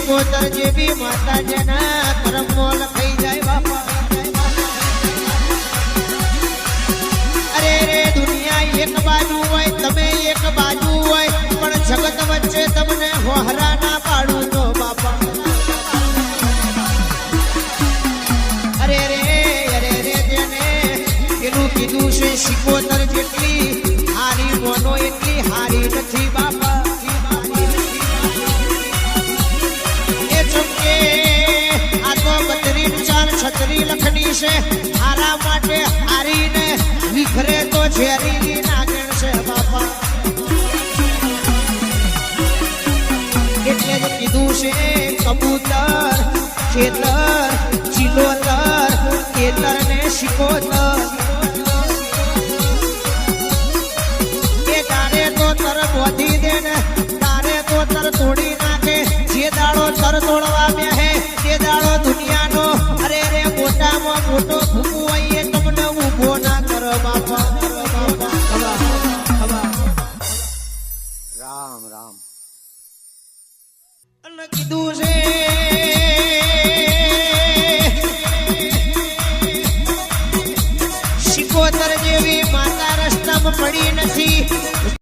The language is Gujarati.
શિકોતર જેવી માતા જેના કર્મો લખાઈ જાય બાપા. અરે રે દુનિયા એક બાજુ હોય તમે એક બાજુ હોય પણ જગત વચ્ચે તમને હોહરા ના પાડું તો બાપા. અરે રે જેને પેલું કીધું છે શિકોતર જેટલી હારી મોનો એટલી હારી નથી બાપા. એ ચમકે આ તો 32 લખની છે હારા માટે હારીને વિખરે તો ઝેરી નાગણ છે બાપા. એટલે જ કીધું છે કબૂતર ખેતર ચિલોતર ખેતર ને શિકોતર એ તારે તો તર બોધી દે ને તારે તો તર તોડી નાખે. જે દાડો તર તોડવા બેહે તે દાડો દુનિયાનો અરે રે મોટામાં મોટો ભૂકો હોય એ તમને ઊભો ના કરો બાપા. રામ રામ. અને કીધું છે શિકોતર જેવી માતા રસ્તામાં પડી નથી.